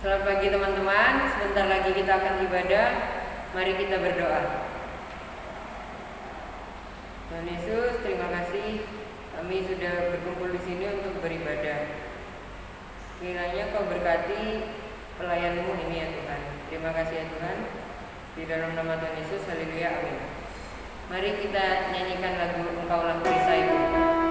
Selamat pagi teman-teman, sebentar lagi kita akan ibadah. Mari kita berdoa. Tuhan Yesus, terima kasih kami sudah berkumpul di sini untuk beribadah. Kiranya Kau berkati pelayan-Mu ini ya Tuhan. Terima kasih ya Tuhan. Di dalam nama Tuhan Yesus, haleluya, amin. Mari kita nyanyikan lagu Engkaulah Perisaiku. Perisaiku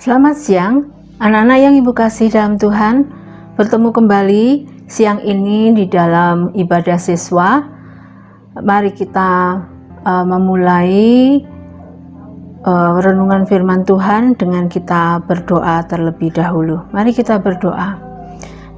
Selamat siang, anak-anak yang Ibu kasih dalam Tuhan. Bertemu kembali siang ini di dalam ibadah siswa. Mari kita memulai renungan firman Tuhan dengan kita berdoa terlebih dahulu. Mari kita berdoa.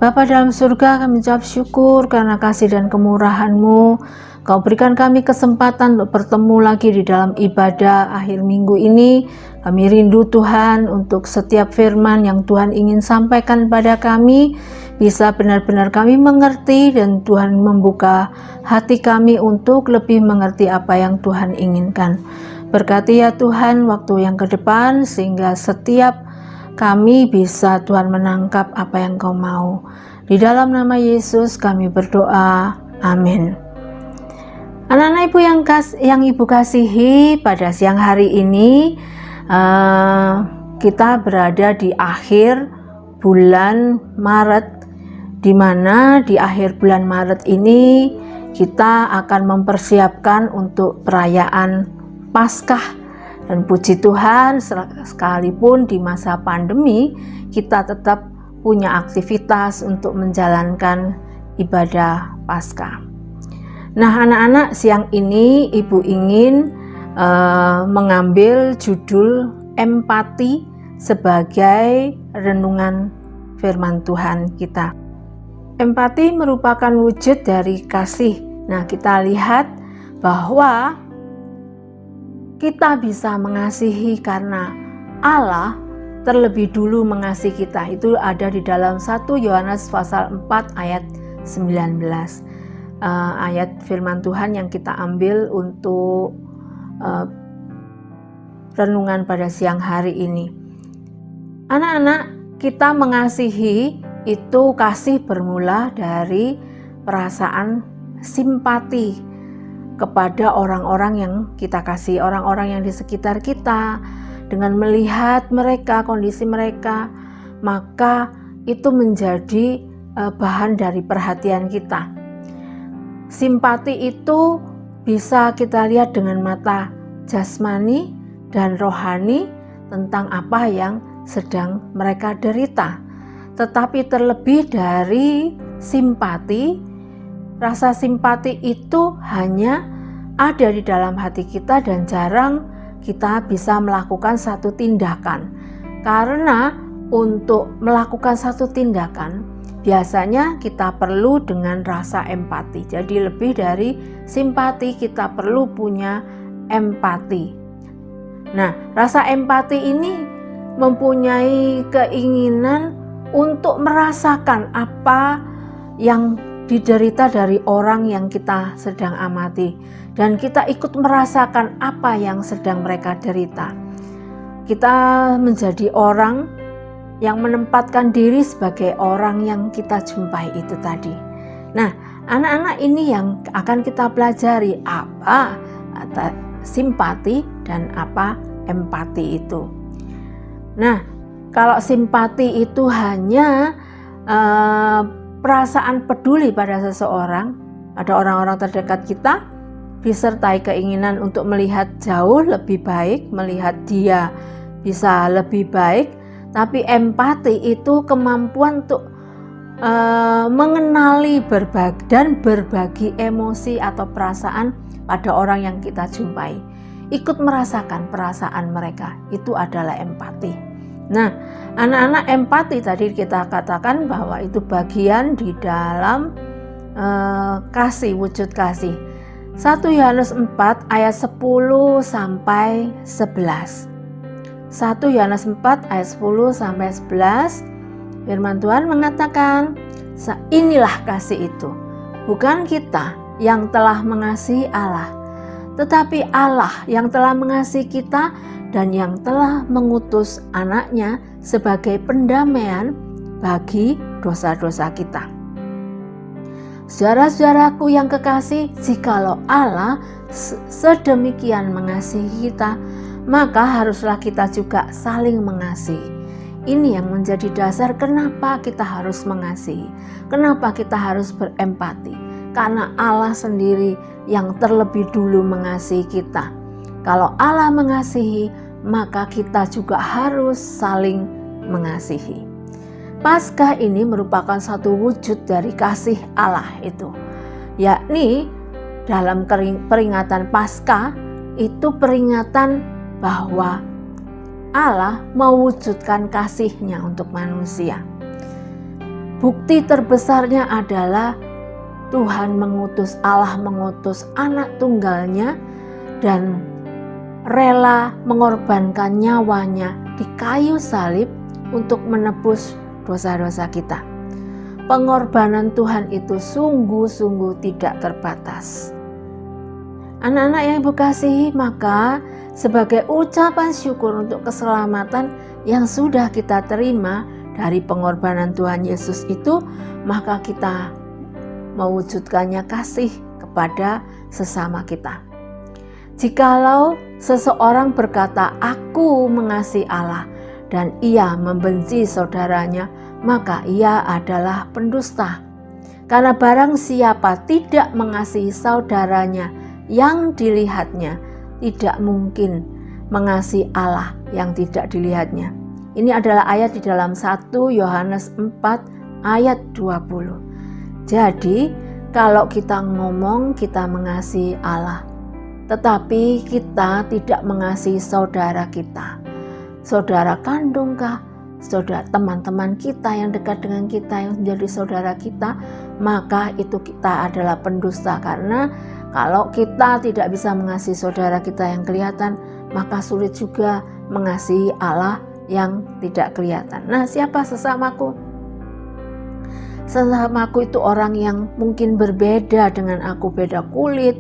Bapa dalam surga, kami ucap syukur karena kasih dan kemurahan-Mu. Kau berikan kami kesempatan untuk bertemu lagi di dalam ibadah akhir minggu ini. Kami rindu Tuhan untuk setiap firman yang Tuhan ingin sampaikan pada kami, bisa benar-benar kami mengerti dan Tuhan membuka hati kami untuk lebih mengerti apa yang Tuhan inginkan. Berkati ya Tuhan waktu yang ke depan sehingga setiap kami bisa Tuhan menangkap apa yang Kau mau. Di dalam nama Yesus kami berdoa. Amin. Anak-anak Ibu yang Ibu kasihi, pada siang hari ini kita berada di akhir bulan Maret, di mana di akhir bulan Maret ini kita akan mempersiapkan untuk perayaan Paskah. Dan puji Tuhan, sekalipun di masa pandemi kita tetap punya aktivitas untuk menjalankan ibadah Paskah. Nah anak-anak, siang ini Ibu ingin mengambil judul empati sebagai renungan firman Tuhan kita. Empati merupakan wujud dari kasih. Nah kita lihat bahwa kita bisa mengasihi karena Allah terlebih dulu mengasihi kita. Itu ada di dalam 1 Yohanes pasal 4 ayat 19. Ayat firman Tuhan yang kita ambil untuk renungan pada siang hari ini. Anak-anak, kita mengasihi itu kasih bermula dari perasaan simpati kepada orang-orang yang kita kasih, orang-orang yang di sekitar kita. Dengan melihat mereka, kondisi mereka, maka itu menjadi bahan dari perhatian kita. Simpati itu bisa kita lihat dengan mata jasmani dan rohani tentang apa yang sedang mereka derita. Tetapi terlebih dari simpati, rasa simpati itu hanya ada di dalam hati kita dan jarang kita bisa melakukan satu tindakan. Karena untuk melakukan satu tindakan biasanya kita perlu dengan rasa empati. Jadi lebih dari simpati, kita perlu punya empati. Nah, rasa empati ini mempunyai keinginan untuk merasakan apa yang diderita dari orang yang kita sedang amati. Dan kita ikut merasakan apa yang sedang mereka derita. Kita menjadi orang yang menempatkan diri sebagai orang yang kita jumpai itu tadi. Nah, anak-anak ini yang akan kita pelajari apa simpati dan apa empati itu. Nah, kalau simpati itu hanya perasaan peduli pada seseorang, ada orang-orang terdekat kita, disertai keinginan untuk melihat jauh lebih baik, melihat dia bisa lebih baik. Tapi empati itu kemampuan untuk mengenali dan berbagi emosi atau perasaan pada orang yang kita jumpai. Ikut merasakan perasaan mereka, itu adalah empati. Nah, anak-anak, empati tadi kita katakan bahwa itu bagian di dalam kasih, wujud kasih. 1 Yohanes 4 ayat 10 sampai 11. 1 Yohanes 4 ayat 10 sampai 11, firman Tuhan mengatakan, inilah kasih itu, bukan kita yang telah mengasihi Allah, tetapi Allah yang telah mengasihi kita dan yang telah mengutus anaknya sebagai pendamaian bagi dosa-dosa kita. Saudara-saudaraku yang kekasih, jikalau Allah sedemikian mengasihi kita, maka haruslah kita juga saling mengasihi. Ini yang menjadi dasar kenapa kita harus mengasihi, kenapa kita harus berempati. Karena Allah sendiri yang terlebih dulu mengasihi kita. Kalau Allah mengasihi, maka kita juga harus saling mengasihi. Paskah ini merupakan satu wujud dari kasih Allah itu, yakni dalam peringatan Paskah itu peringatan bahwa Allah mewujudkan kasih-Nya untuk manusia. Bukti terbesarnya adalah Allah mengutus anak tunggalnya dan rela mengorbankan nyawanya di kayu salib untuk menebus dosa-dosa kita. Pengorbanan Tuhan itu sungguh-sungguh tidak terbatas. Anak-anak yang Ibu kasihi, maka sebagai ucapan syukur untuk keselamatan yang sudah kita terima dari pengorbanan Tuhan Yesus itu, maka kita mewujudkannya kasih kepada sesama kita. Jikalau seseorang berkata, "Aku mengasihi Allah," dan ia membenci saudaranya, maka ia adalah pendusta. Karena barang siapa tidak mengasihi saudaranya yang dilihatnya, tidak mungkin mengasihi Allah yang tidak dilihatnya. Ini adalah ayat di dalam 1 Yohanes 4 ayat 20. Jadi, kalau kita ngomong kita mengasihi Allah, tetapi kita tidak mengasihi saudara kita, saudara kandung kah, saudara teman-teman kita yang dekat dengan kita yang menjadi saudara kita, maka itu kita adalah pendusta. Karena kalau kita tidak bisa mengasihi saudara kita yang kelihatan, maka sulit juga mengasihi Allah yang tidak kelihatan. Nah, siapa sesamaku? Sesamaku itu orang yang mungkin berbeda dengan aku, beda kulit,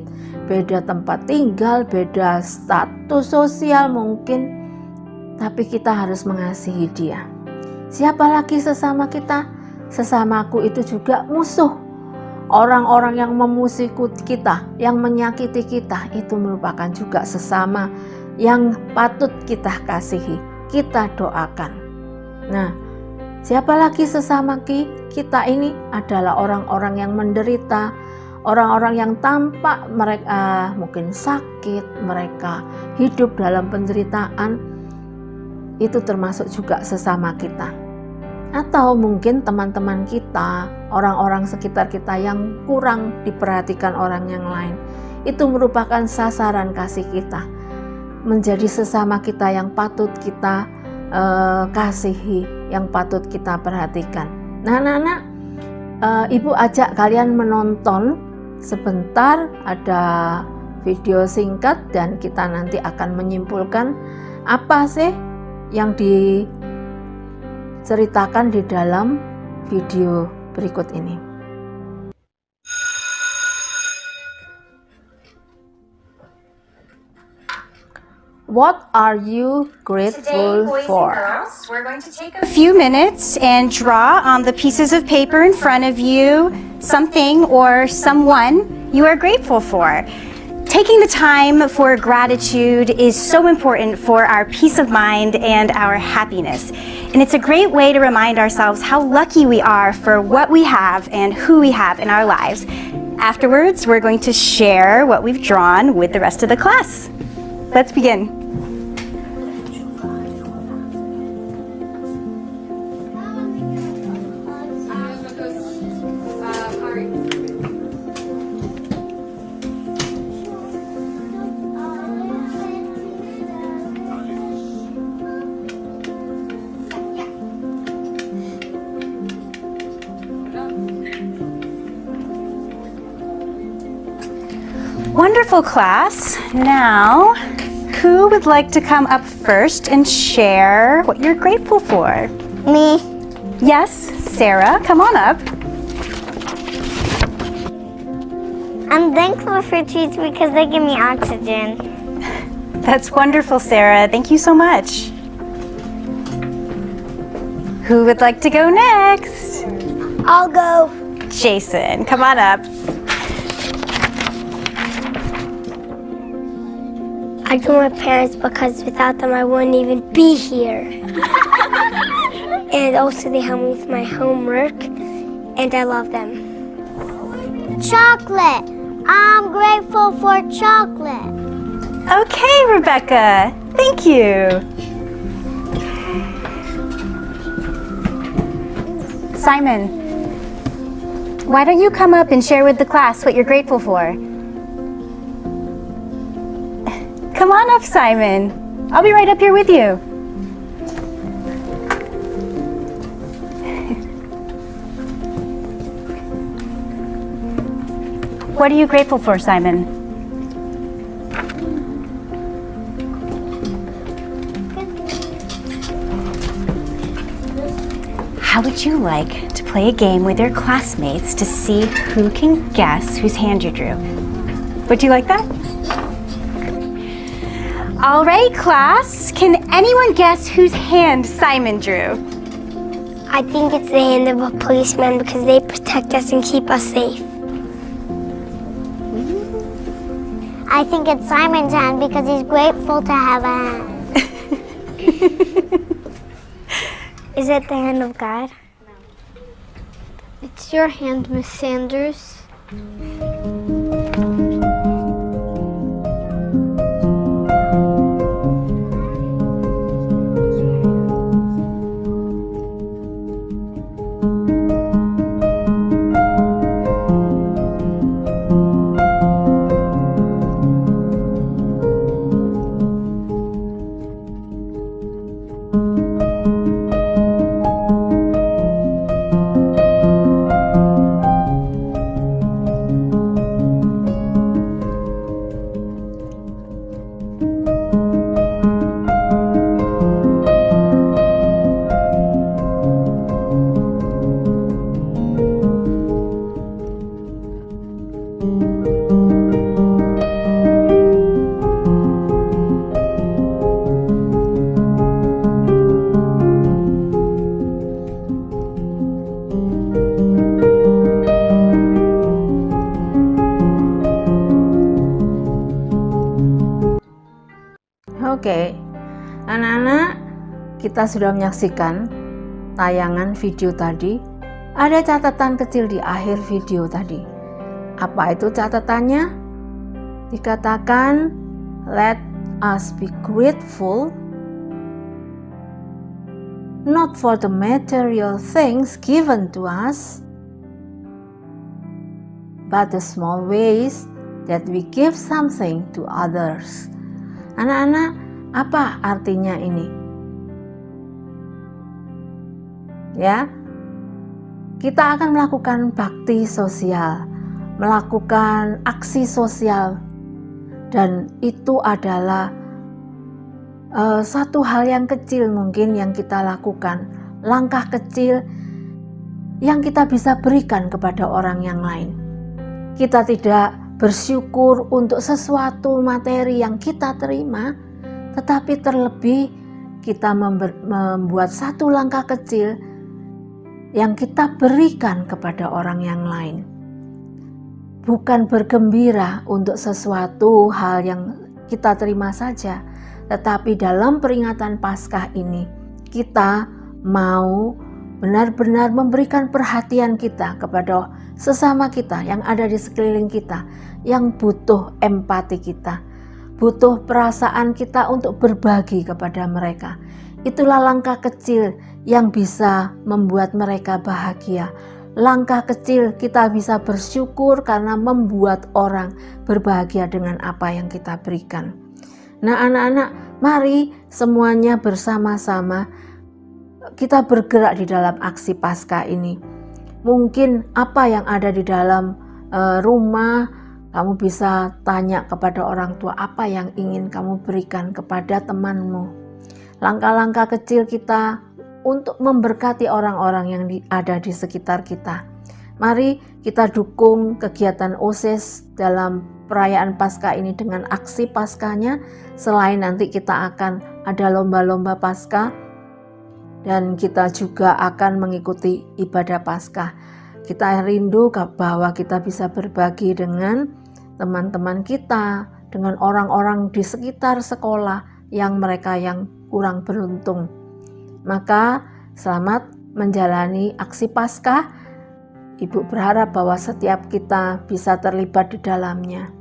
beda tempat tinggal, beda status sosial mungkin, tapi kita harus mengasihi dia. Siapa lagi sesama kita? Sesamaku itu juga musuh. Orang-orang yang memusuhi kita, yang menyakiti kita, itu merupakan juga sesama yang patut kita kasihi, kita doakan. Nah, siapa lagi sesama kita ini? Adalah orang-orang yang menderita, orang-orang yang tampak mereka mungkin sakit, mereka hidup dalam penderitaan, itu termasuk juga sesama kita. Atau mungkin teman-teman kita, orang-orang sekitar kita yang kurang diperhatikan orang yang lain, itu merupakan sasaran kasih kita, menjadi sesama kita yang patut kita kasihi, yang patut kita perhatikan. Nah, anak-anak, Ibu ajak kalian menonton sebentar, ada video singkat dan kita nanti akan menyimpulkan apa sih yang diceritakan di dalam video berikut ini. What are you grateful for? We're going to take a few minutes and draw on the pieces of paper in front of you something or someone you are grateful for. Taking the time for gratitude is so important for our peace of mind and our happiness. And it's a great way to remind ourselves how lucky we are for what we have and who we have in our lives. Afterwards, we're going to share what we've drawn with the rest of the class. Let's begin. Wonderful, class. Now, who would like to come up first and share what you're grateful for? Me. Yes, Sarah, come on up. I'm thankful for trees because they give me oxygen. That's wonderful, Sarah. Thank you so much. Who would like to go next? I'll go. Jason, come on up. I told my parents because without them I wouldn't even be here. And also they help me with my homework and I love them. Chocolate! I'm grateful for chocolate. Okay, Rebecca. Thank you. Simon, why don't you come up and share with the class what you're grateful for? Come on up, Simon. I'll be right up here with you. What are you grateful for, Simon? How would you like to play a game with your classmates to see who can guess whose hand you drew? Would you like that? All right, class. Can anyone guess whose hand Simon drew? I think it's the hand of a policeman because they protect us and keep us safe. I think it's Simon's hand because he's grateful to have a hand. Is it the hand of God? No. It's your hand, Miss Sanders. Oke, anak-anak, kita sudah menyaksikan tayangan video tadi. Ada catatan kecil di akhir video tadi. Apa itu catatannya? Dikatakan, let us be grateful not for the material things given to us, but the small ways that we give something to others. Anak-anak, apa artinya ini? Ya, kita akan melakukan bakti sosial, melakukan aksi sosial, dan itu adalah satu hal yang kecil mungkin yang kita lakukan, langkah kecil yang kita bisa berikan kepada orang yang lain. Kita tidak bersyukur untuk sesuatu materi yang kita terima, tetapi terlebih kita membuat satu langkah kecil yang kita berikan kepada orang yang lain. Bukan bergembira untuk sesuatu hal yang kita terima saja, tetapi dalam peringatan Paskah ini kita mau benar-benar memberikan perhatian kita kepada sesama kita yang ada di sekeliling kita, yang butuh empati kita, butuh perasaan kita untuk berbagi kepada mereka. Itulah langkah kecil yang bisa membuat mereka bahagia. Langkah kecil kita bisa bersyukur karena membuat orang berbahagia dengan apa yang kita berikan. Nah, anak-anak, mari semuanya bersama-sama kita bergerak di dalam aksi Paskah ini. Mungkin apa yang ada di dalam rumah, kamu bisa tanya kepada orang tua apa yang ingin kamu berikan kepada temanmu. Langkah-langkah kecil kita untuk memberkati orang-orang yang ada di sekitar kita. Mari kita dukung kegiatan OSIS dalam perayaan Paskah ini dengan aksi Paskahnya. Selain nanti kita akan ada lomba-lomba Paskah, dan kita juga akan mengikuti ibadah Paskah. Kita rindu bahwa kita bisa berbagi dengan teman-teman kita, dengan orang-orang di sekitar sekolah yang mereka yang kurang beruntung. Maka selamat menjalani aksi Paskah. Ibu berharap bahwa setiap kita bisa terlibat di dalamnya.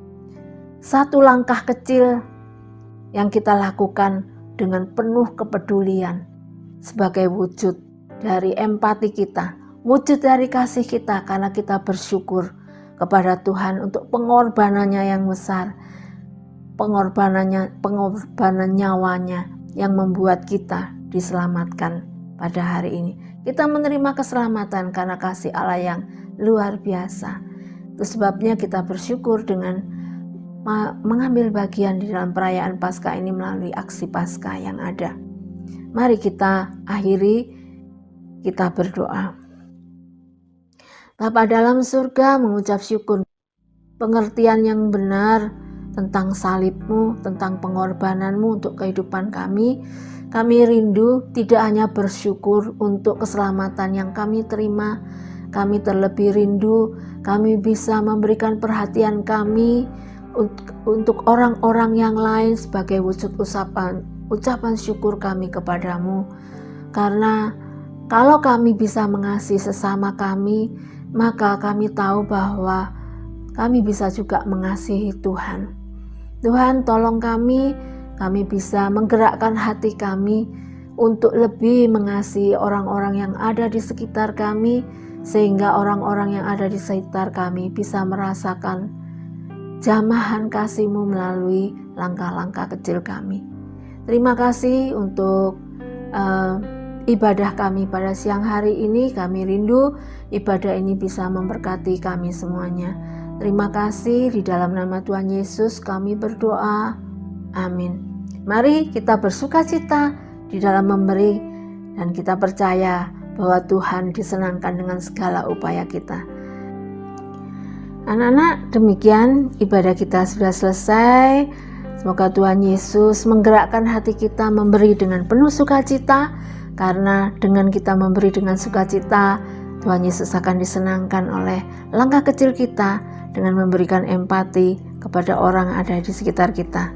Satu langkah kecil yang kita lakukan dengan penuh kepedulian sebagai wujud dari empati kita, wujud dari kasih kita, karena kita bersyukur kepada Tuhan untuk pengorbanannya yang besar, pengorbanan nyawanya yang membuat kita diselamatkan pada hari ini. Kita menerima keselamatan karena kasih Allah yang luar biasa. Itu sebabnya kita bersyukur dengan mengambil bagian di dalam perayaan Paskah ini melalui aksi Paskah yang ada. Mari kita akhiri, kita berdoa. Bapa dalam surga, mengucap syukur pengertian yang benar tentang salib-Mu, tentang pengorbanan-Mu untuk kehidupan kami. Kami rindu tidak hanya bersyukur untuk keselamatan yang kami terima, kami terlebih rindu kami bisa memberikan perhatian kami untuk orang-orang yang lain sebagai wujud ucapan syukur kami kepadamu. Karena kalau kami bisa mengasihi sesama kami, maka kami tahu bahwa kami bisa juga mengasihi Tuhan. Tuhan, tolong kami bisa menggerakkan hati kami untuk lebih mengasihi orang-orang yang ada di sekitar kami, sehingga orang-orang yang ada di sekitar kami bisa merasakan jamahan kasih-Mu melalui langkah-langkah kecil kami. Terima kasih untuk ibadah kami pada siang hari ini. Kami rindu ibadah ini bisa memberkati kami semuanya. Terima kasih, di dalam nama Tuhan Yesus kami berdoa. Amin. Mari kita bersukacita di dalam memberi, dan kita percaya bahwa Tuhan disenangkan dengan segala upaya kita. Anak-anak, demikian ibadah kita sudah selesai. Semoga Tuhan Yesus menggerakkan hati kita memberi dengan penuh sukacita, karena dengan kita memberi dengan sukacita, Tuhan Yesus akan disenangkan oleh langkah kecil kita dengan memberikan empati kepada orang yang ada di sekitar kita.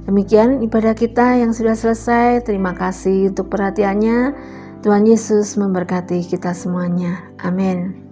Demikian ibadah kita yang sudah selesai. Terima kasih untuk perhatiannya. Tuhan Yesus memberkati kita semuanya. Amin.